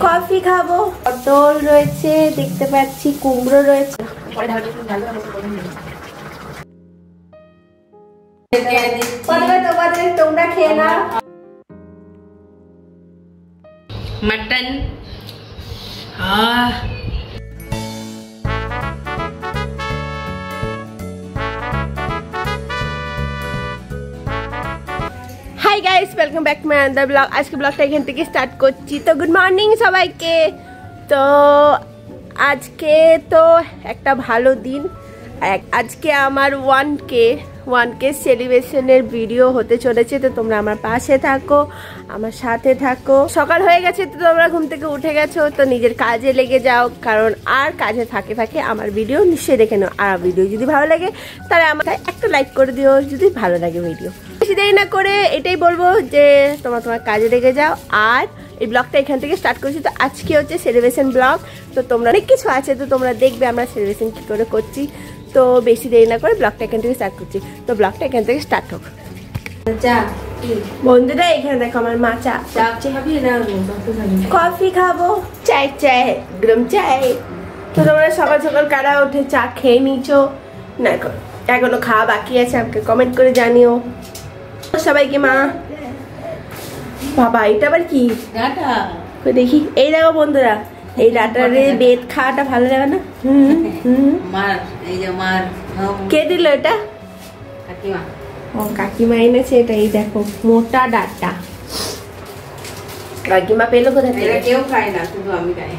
Coffee খাবো, পটল রয়েছে দেখতে পাচ্ছি, কুমড়ো রয়েছে। তোমরা খেয়ে নাও। Mutton hi guys, welcome back to my another blog. আজকে ব্লগটা এখান থেকে স্টার্ট করছি। তো গুড মর্নিং সবাইকে। তো আজকে তো একটা ভালো দিন। আজকে আমার 1K সেলিব্রেশনের ভিডিও হতে চলেছে। তো তোমরা আমার পাশে থাকো, আমার সাথে থাকো। সকাল হয়ে গেছে, তো তোমরা ঘুম থেকে উঠে গেছো, তো নিজের কাজে লেগে যাও, কারণ আর কাজে থাকে আমার ভিডিও নিশ্চয়ই দেখে নাও। আর ভিডিও যদি ভালো লাগে তাহলে আমার একটা লাইক করে দিও যদি ভালো লাগে ভিডিও। বেশি দেরি না করে এটাই বলবো যে তোমার কাজে লেগে যাও। আর এই ব্লগটা এখান থেকে স্টার্ট করছি। তো আজকে হচ্ছে সেলিব্রেশন ব্লগ। তো তোমরা অনেক কিছু আছে, তো তোমরা দেখবে আমরা সেলিব্রেশন কী করে করছি। তো বেশি দেরি না করে ব্লগটা এখান থেকে স্টার্ট করছি। তো ব্লগটা এখান থেকে স্টার্ট হোক। বন্ধুরা এখানে দেখো আমার মা চা কফি খাবো, চাই গরম চাই। তো তোমরা সকাল সকাল কারা উঠে চা খেয়ে নিচ্ছো না এখনো খাওয়া বাকি আছে? আমাকে কমেন্ট করে জানিও সবাইকে। মা বাবা এটা আবার কি দেখি? এই দেখো বন্ধুরা, এই ডাটারে বেদ খাওয়াটা ভালো লাগে না? কে দিল এটা? ও কাকিমা এনেছে এটা। এই দেখো মোটা ডাটা, কাকিমা পেলো কোথায়? কেউ খায় না, শুধু আমি খাই।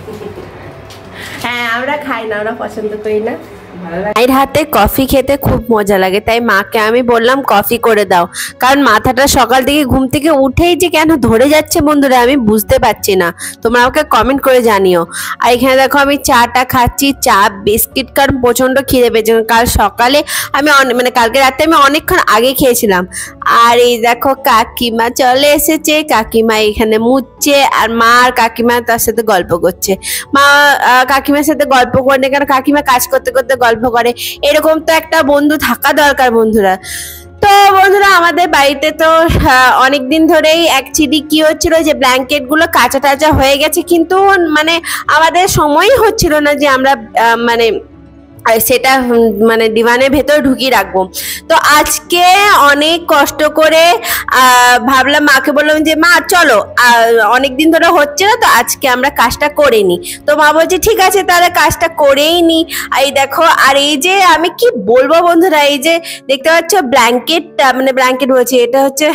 হ্যাঁ আমরা খাই না, ওরা পছন্দ করি না। মায়ের হাতে কফি খেতে খুব মজা লাগে, তাই মাকে আমি বললাম কফি করে দাও। কারণ মাথাটা সকাল থেকে ঘুম থেকে উঠেই যে কেন ধরে যাচ্ছে বন্ধুরা আমি বুঝতে পারছি না। তোমরা আমাকে কমেন্ট করে জানিও। আর এখানে দেখো আমি চাটা খাচ্ছি, চা বিস্কিট, কারণ প্রচন্ড খিদে পেয়েছে। কাল সকালে আমি কালকে রাতে আমি অনেকক্ষণ আগে খেয়েছিলাম। আর এই দেখো কাকিমা চলে এসেছে, কাকিমা এখানে মুছছে, আর মা আর কাকিমা তার সাথে গল্প করছে। মা কাকিমার সাথে গল্প করে, কারণ কাকিমা কাজ করতে করতে গল্প করে। এরকম তো একটা বন্ধু থাকা দরকার বন্ধুরা। তো বন্ধুরা আমাদের বাড়িতে তো অনেকদিন ধরেই অ্যাকচুয়ালি কি হচ্ছিল যে ব্ল্যাঙ্কেট গুলো কাঁচা টাচা হয়ে গেছে, কিন্তু আমাদের সময়ই হচ্ছিল না যে আমরা সেটা ডিভানের ভেতর ঢুকিয়ে রাখবো। তো আজকে অনেক কষ্ট করে ভাবলাম, মাকে বললাম যে মা চলো, অনেকদিন ধরে হচ্ছে না, তো আজকে আমরা কাজটা করে নি। তো মা বলছে ঠিক আছে তাহলে কাজটা করেই নি। এই দেখো, আর এই যে আমি কি বলবো বন্ধুরা, এই যে দেখতে পাচ্ছ ব্ল্যাঙ্কেটটা, ব্ল্যাঙ্কেট বলছি, এটা হচ্ছে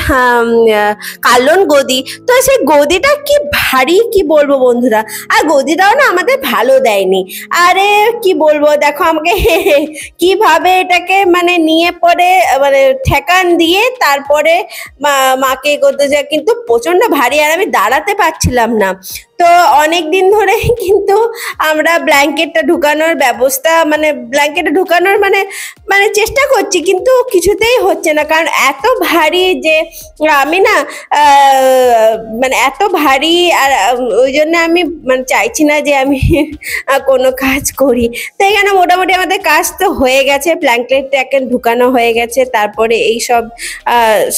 কার্লন গদি। তো সেই গদিটা কি ভারী, কি বলবো বন্ধুরা। আর গদিটাও না আমাদের ভালো দেয়নি। আরে কি বলবো, দেখো আমাকে কিভাবে এটাকে নিয়ে পরে ঠেকান দিয়ে তারপরে মাকে করতে যায়, কিন্তু প্রচন্ড ভারী, আর আমি দাঁড়াতে পারছিলাম না। তো অনেক দিন ধরে কিন্তু আমরা ব্ল্যাঙ্কেটটা ঢুকানোর ব্যবস্থা ব্ল্যাঙ্কেটটা ঢুকানোর চেষ্টা করছি, কিন্তু কিছুতেই হচ্ছে না। কারণ এত ভারী যে আমি না এত ভারী, আর ওই জন্য আমি চাইছি না যে আমি কোনো কাজ করি। তো এখানে মোটামুটি আমাদের কাজ তো হয়ে গেছে, ব্ল্যাঙ্কেটটা এখন ঢুকানো হয়ে গেছে। তারপরে এই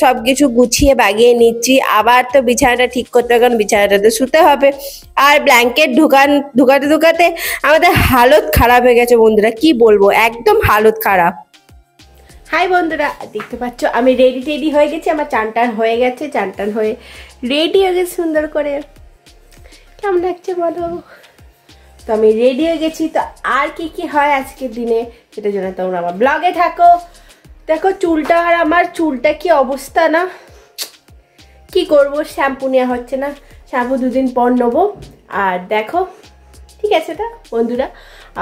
সব কিছু গুছিয়ে বাগিয়ে নিচ্ছি। আবার তো বিছানাটা ঠিক করতে হবে, কারণ বিছানাটাতে শুতে হবে। আর ব্ল্যাঙ্কেট ঢুকাতে আমাদের হালত খারাপ হয়ে গেছে বন্ধুরা, কি বলবো, একদম হালত খারাপ। হাই বন্ধুরা, দেখতে পাচ্ছ আমি রেডি হয়ে গেছি। আমার চান হয়ে গেছে, চান হয়ে রেডি হয়ে গেছে সুন্দর করে। কেমন লাগছে বলো? তো আমি রেডি হয়ে গেছি। তো আর কি হয় আজকের দিনে সেটার জন্য তোমরা আমার ব্লগে থাকো। দেখো চুলটা, আর আমার চুলটা কি অবস্থা না, কি করব, শ্যাম্পু নেওয়া হচ্ছে না, শ্যাম্পু 2 দিন পর নেবো। আর দেখো ঠিক আছে তা বন্ধুরা।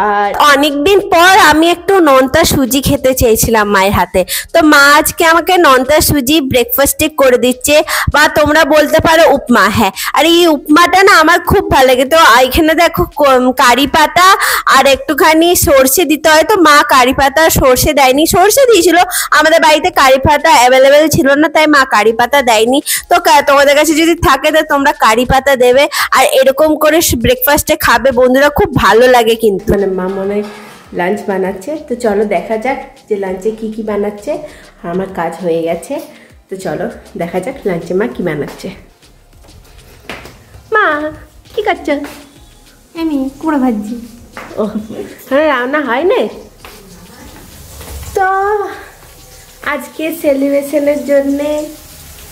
আর অনেকদিন পর আমি একটু নোনতা সুজি খেতে চেয়েছিলাম মায়ের হাতে। তো মা আজকে আমাকে নোনতা সুজি ব্রেকফাস্টে করে দিচ্ছে, বা তোমরা বলতে পারো উপমা। হ্যাঁ, আর এই উপমাটা না আমার খুব ভালো লাগে। তো এখানে দেখো কারি পাতা আর একটুখানি সর্ষে দিতে হয়। তো মা কারি পাতা সর্ষে দেয়নি, সর্ষে দিয়েছিল, আমাদের বাড়িতে কারি পাতা অ্যাভেলেবেল ছিল না, তাই মা কারি পাতা দেয়নি। তো তোমাদের কাছে যদি থাকে তো তোমরা কারি পাতা দেবে, আর এরকম করে ব্রেকফাস্টে খাবে বন্ধুরা, খুব ভালো লাগে। কিন্তু মা মনে হয় লাঞ্চ বানাচ্ছে। তো চলো দেখা যাক যে লাঞ্চে কি বানাচ্ছে। আমার কাজ হয়ে গেছে, তো চলো দেখা যাক লাঞ্চে মা কি বানাচ্ছে। কি করছো? আমি কুমড়ো ভাজছি। ও হ্যাঁ, রান্না হয় না তো আজকে সেলিব্রেশনের জন্যে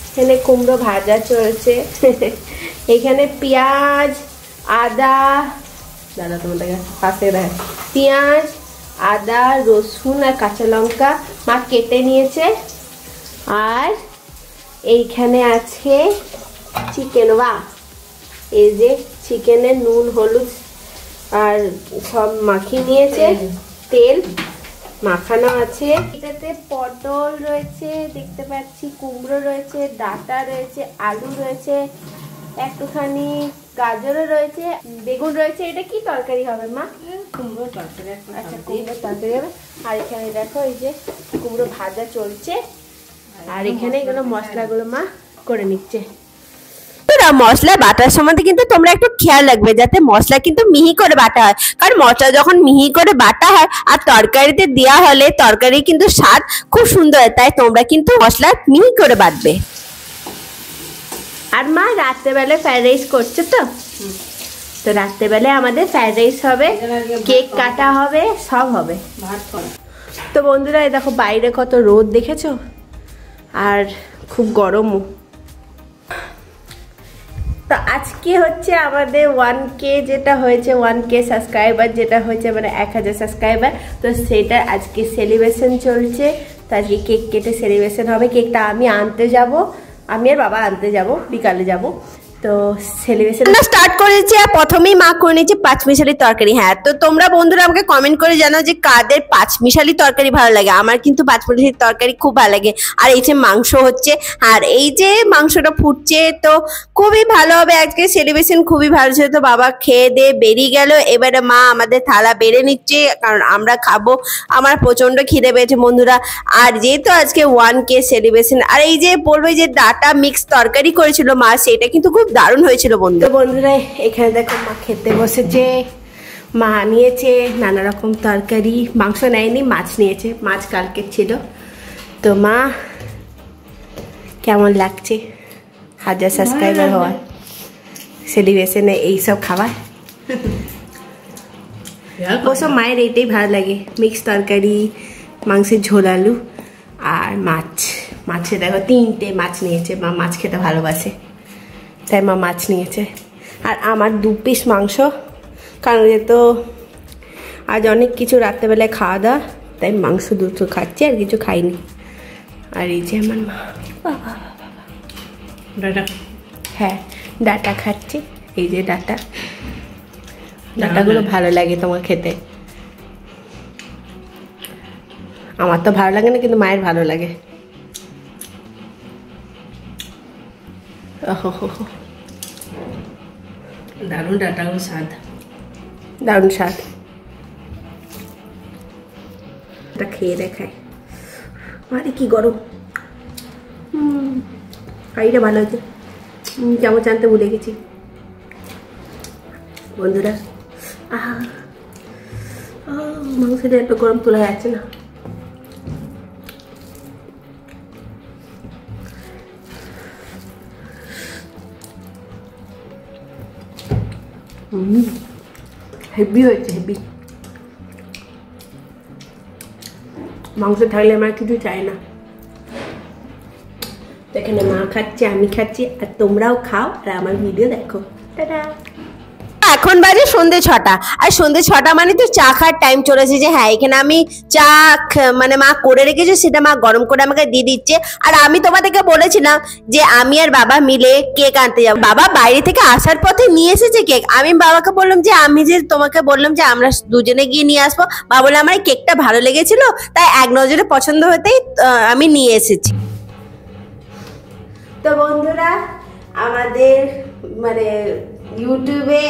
এখানে কুমড়ো ভাজা চলছে। এখানে পেঁয়াজ, আদা, দাদা তোমাদের পাশে দেয়, পেঁয়াজ, আদা, রসুন আর কাঁচা লঙ্কা মা কেটে নিয়েছে। আর এইখানে আছে চিকেন। এই যে চিকেনে নুন হলুদ আর সব মাখিয়ে নিয়েছে, তেল মাখানো আছে। এটাতে পটল রয়েছে দেখতে পাচ্ছি, কুমড়ো রয়েছে, ডাঁটা রয়েছে, আলু রয়েছে, একটুখানি গাজরও রয়েছে, বেগুন রয়েছে। এটা কি তরকারি হবে মা? কুমড়ো তরকারি। আচ্ছা, কুমড়ো তরকারি হবে। আর এখানে দেখো এই যে কুমড়ো ভাজা চলছে। আর এখানে এগুলো মশলাগুলো মা করে নিচ্ছে। মশলা বাটার সময় কিন্তু তোমরা একটু খেয়াল রাখবে যাতে মশলা কিন্তু মিহি করে বাটা হয়, কারণ মশলা যখন মিহি করে বাটা হয় আর তরকারিতে দেওয়া হলে তরকারি কিন্তু স্বাদ খুব সুন্দর হয়, তাই তোমরা কিন্তু মশলা মিহি করে বাটবে। আর মা রাত্রেবেলায় ফ্রাইড রাইস করছে তো রাত্রেবেলায় আমাদের ফ্রাইড রাইস হবে, কেক কাটা হবে, সব হবে। তো বন্ধুরা এই দেখো বাইরে কত রোদ দেখেছো, আর খুব গরমও। তো আজকে হচ্ছে আমাদের 1K যেটা হয়েছে, 1K সাবস্ক্রাইবার যেটা হয়েছে, মানে 1000 সাবস্ক্রাইবার। তো সেটা আজকে সেলিব্রেশন চলছে। তো আজকে কেক কেটে সেলিব্রেশন হবে। কেকটা আমি আনতে যাব, আমি আর বাবা আনতে যাব, বিকালে যাব। তো সেলিব্রেশন স্টার্ট করেছি। আর প্রথমেই মা করে নিয়েছে পাঁচমিশালি তরকারি। হ্যাঁ, তো তোমরা বন্ধুরা আমাকে কমেন্ট করে জানাও যে কাদের পাঁচমিশালি তরকারি ভালো লাগে। আমার কিন্তু পাঁচমিশালি তরকারি খুব ভালো লাগে। আর এই যে মাংস হচ্ছে, আর এই যে মাংসটা ফুটছে, তো খুবই ভালো হবে আজকে সেলিব্রেশন, খুবই ভালো ছিল। তো বাবা খেয়ে দিয়ে বেরিয়ে গেল। এবারে মা আমাদের থালা বেড়ে নিচ্ছে, কারণ আমরা খাবো। আমার প্রচন্ড খিদে পেয়েছে বন্ধুরা। আর যেহেতু আজকে 1K সেলিব্রেশন, আর এই যে বলবো যে ডাটা মিক্স তরকারি করেছিল মা, সেটা কিন্তু খুব দারুণ হয়েছিল বন্ধুরা। এখানে দেখো মা খেতে বসেছে। মা নিয়েছে নানা রকম তরকারি, মাংস নেয়নি, মাছ নিয়েছে, মাছ কালকে ছিল। তো মা কেমন লাগছে 1000 সাবস্ক্রাইবার হওয়ার সেলিব্রেশনে এইসব খাবার? ওসব মায়ের এইটাই ভালো লাগে, মিক্স তরকারি, মাংসের ঝোল, আলু আর মাছ। মাছে দেখো 3টে মাছ নিয়েছে, মা মাছ খেতে ভালোবাসে তাই মা মাছ নিয়েছে। আর আমার 2 পিস মাংস, কারণ তো আজ অনেক কিছু রাত্রেবেলায় খাওয়া দাওয়া, তাই মাংস দুটো খাচ্ছি, আর কিছু খাইনি। আর এই যে আমার মা ডাটা, হ্যাঁ ডাটা খাচ্ছি। এই যে ডাটাগুলো ভালো লাগে তোমার খেতে? আমার তো ভালো লাগে না, কিন্তু মায়ের ভালো লাগে। দারুণ ডাটাগুলো স্বাদ, দারুণ স্বাদ। এটা খেয়ে দেখায়। আরে কি গরম। কারিটা ভালো হয়েছে, চামচ আনতে ভুলে গেছি বন্ধুরা। মাংসটা এত গরম তোলা যাচ্ছে না। হেভি হয়েছে, হেভি। মাংস থাকলে আমার কিছু চাই না। এখানে মা খাচ্ছে, আমি খাচ্ছি, আর তোমরাও খাও আর আমার ভিডিও দেখো। টাটা। এখন বাজে সন্ধ্যে 6টা, আর সন্ধ্যে 6টা মানে তো চা খাওয়ার টাইম চলেছে। যে হ্যাঁ, এখানে আমি চা মানে মা করে রেখেছে, সেটা মা গরম করে আমাকে দিয়ে দিচ্ছে। আর আমি তোমাদেরকে বলেছিলাম যে আমি আর বাবা মিলে কেক আনতে যাবো। বাবা বাইরে থেকে আসার পথে নিয়ে এসেছে কেক। আমি বাবাকে বললাম যে আমি যে তোমাকে বললাম যে আমরা দুজনে গিয়ে নিয়ে আসবো, বাবা বলে আমার এই কেকটা ভালো লেগেছিল, তাই এক নজরে পছন্দ হতেই আমি নিয়ে এসেছি। তো বন্ধুরা আমাদের মানে ইউটিউবে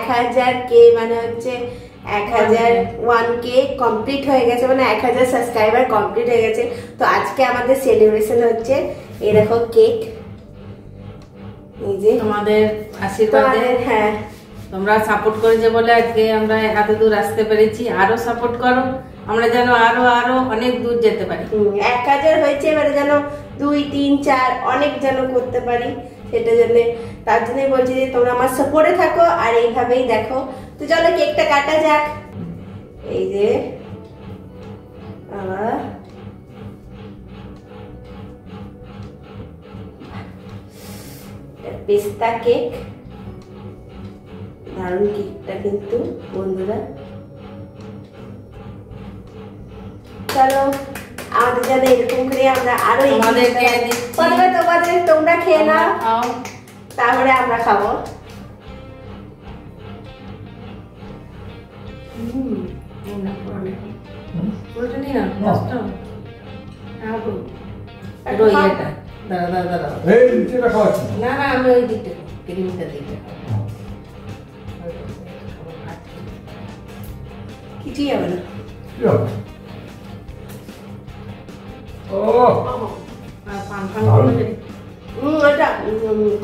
1000K মানে হচ্ছে 1K কমপ্লিট হয়ে গেছে, মানে 1000 সাবস্ক্রাইবার কমপ্লিট হয়ে গেছে। তো আজকে আমাদের সেলিব্রেশন হচ্ছে। এই দেখো কেক, এই যে তোমাদের আশীর্বাদে, হ্যাঁ তোমরা সাপোর্ট করেছে বলে আজকে আমরা এত দূর আসতে পেরেছি। আরো সাপোর্ট করো, আমরা যেন আরো আরো অনেক দূর যেতে পারি। 1000 হয়েছে, এবারে যেন 2, 3, 4 অনেক যেন করতে পারি। সেটার জন্য তার জন্যই বলছি যে তোমরা আমার সাপোর্টে থাকো আর এইভাবেই দেখো। তো চলো কেকটা কাটা যাক। এই যে পেস্তা কেক, দারুণ কেকটা কিন্তু বন্ধুরা। চলো আমাদের জন্য এরকম করে আমরা আরো তোমরা খেয়ে নাও, তারপরে আমরা খাবো। কিছুই হবে না।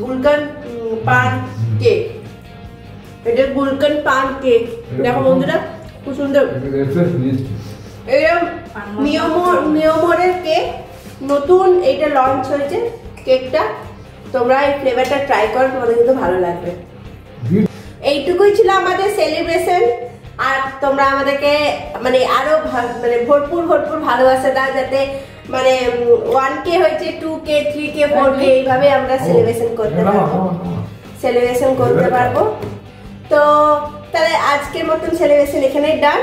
গুলকান পান কেক, এটা গুলকান পান কেক। দেখো বন্ধুরা খুব সুন্দর। মিয়োমোরের কেক নতুন এটা লঞ্চ হয়েছে কেকটা, তোমরা এই ফ্লেভারটা ট্রাই করো, তোমাদের কিন্তু ভালো লাগবে। এইটুকুই ছিল আমাদের সেলিব্রেশন। আর তোমরা আমাদেরকে মানে আরো মানে ভরপুর ভালোবাসা দাও, যাতে মানে 1K হয়েছে 2K 3K 4K এইভাবে আমরা সেলিব্রেশন করতে পারবো। তো তাহলে আজকের মতন সেলিব্রেশন এখানেই ডান।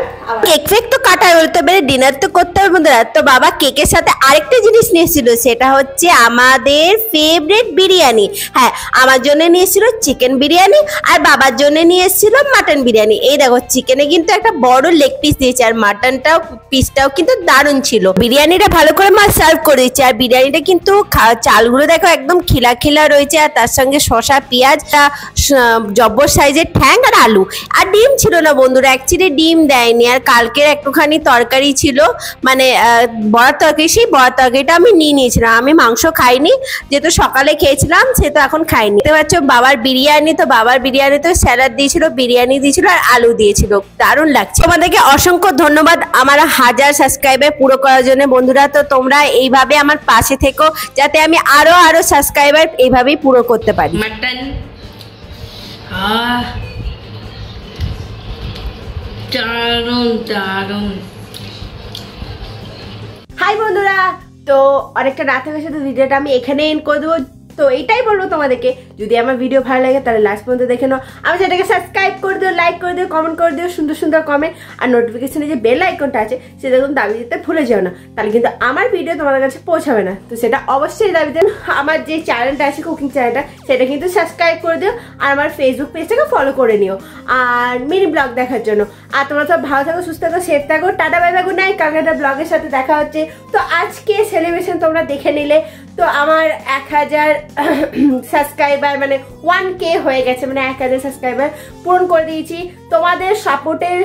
কেক ফেক তো কাটা হলো, তবে ডিনার তো করতে হবে বন্ধুরা। তো বাবা কেকের সাথে আরেকটা জিনিস নিয়েছিল, সেটা হচ্ছে আমাদের ফেভারিট বিরিয়ানি। হ্যাঁ, আমার জন্য নিয়েছিল চিকেন বিরিয়ানি আর বাবার জন্য নিয়েছিল মাটন বিরিয়ানি। এই দেখো চিকেনে কিন্তু একটা বড় লেগ পিস দিয়েছে আর মাটনটাও পিসটাও কিন্তু দারুণ ছিল। বিরিয়ানিটা ভালো করে মা সার্ভ করে দিচ্ছে। আর বিরিয়ানিটা কিন্তু চালগুলো দেখো একদম খিলা রয়েছে, আর তার সঙ্গে শসা পেঁয়াজ জব্বর সাইজের ঠ্যাং আর আলু। আর ডিম ছিল না বন্ধুরা, অ্যাকচুয়ালি ডিম দেয়নি। আর কালকের একটুখানি তরকারি ছিল, মানে বড়ার তরকারি, সেই বড়ার তরকারিটা আমি নিয়ে নিয়েছিলাম। আমি মাংস খাইনি, যেহেতু সকালে খেয়েছিলাম সে তো এখন খাইনি। দেখতে পাচ্ছ বাবার বিরিয়ানি, তো বাবার বিরিয়ানিতে স্যালাড দিয়েছিল, বিরিয়ানি দিয়েছিল আর আলু দিয়েছিল, দারুণ লাগছে। তোমাদেরকে অসংখ্য ধন্যবাদ আমার 1000 সাবস্ক্রাইবার পুরো করার জন্য বন্ধুরা। তো তোমরা এইভাবে আমার পাশে থেকো, যাতে আমি আরো সাবস্ক্রাইবার এইভাবেই পুরো করতে পারি। মাটন দারুণ। হাই বন্ধুরা, তো অনেকটা রাত হয়ে গেছে, তো ভিডিওটা আমি এখানে এন্ড করে দেবো। তো এইটাই বলবো তোমাদেরকে, যদি আমার ভিডিও ভালো লাগে তাহলে লাস্ট পর্যন্ত দেখে নাও। আমি সেটাকে সাবস্ক্রাইব করে দিও, লাইক করে দিও, কমেন্ট করে দিও, সুন্দর কমেন্ট। আর নোটিফিকেশনে যে বেল আইকনটা আছে সেটা কিন্তু দাবি দিতে ভুলে যেও না, তাহলে কিন্তু আমার ভিডিও তোমাদের কাছে পৌঁছাবে না। তো সেটা অবশ্যই দাবি দেন। আমার যে চ্যানেলটা আছে কুকিং চ্যানেলটা, সেটা কিন্তু সাবস্ক্রাইব করে দিও। আর আমার ফেসবুক পেজটাকে ফলো করে নিও আর মিনি ব্লগ দেখার জন্য। আর তোমরা সব ভালো থাকো, সুস্থ থাকো, সেফ থাকো। Tata bye bye, good night. কালকে একটা ব্লগের সাথে দেখা হচ্ছে। তো আজকে সেলিব্রেশন তোমরা দেখে নিলে। তো আমার 1000 সাবস্ক্রাইবার মানে 1K হয়ে গেছে, মানে 1000 সাবস্ক্রাইবার পূরণ করে দিয়েছি। তোমাদের সাপোর্টের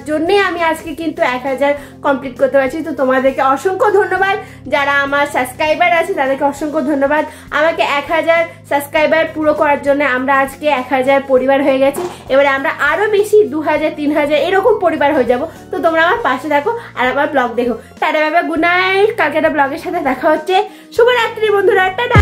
জন্যে আমি আজকে কিন্তু 1000 কমপ্লিট করতে পারছি। তো তোমাদেরকে অসংখ্য ধন্যবাদ। যারা আমার সাবস্ক্রাইবার আছে তাদেরকে অসংখ্য ধন্যবাদ। আমাকে 1000 সাবস্ক্রাইবার পুরো করার জন্য আমরা আজকে 1000 পরিবার হয়ে গেছি। এবারে আমরা আরো বেশি 2000 3000 এরকম পরিবার হয়ে যাব। তো তোমরা আমার পাশে থাকো আর আমার ব্লগ দেখো। Tata bye bye, good night. কালকে একটা ব্লগের সাথে দেখা হচ্ছে। শুভরাত্রি বন্ধুরা, টাটা।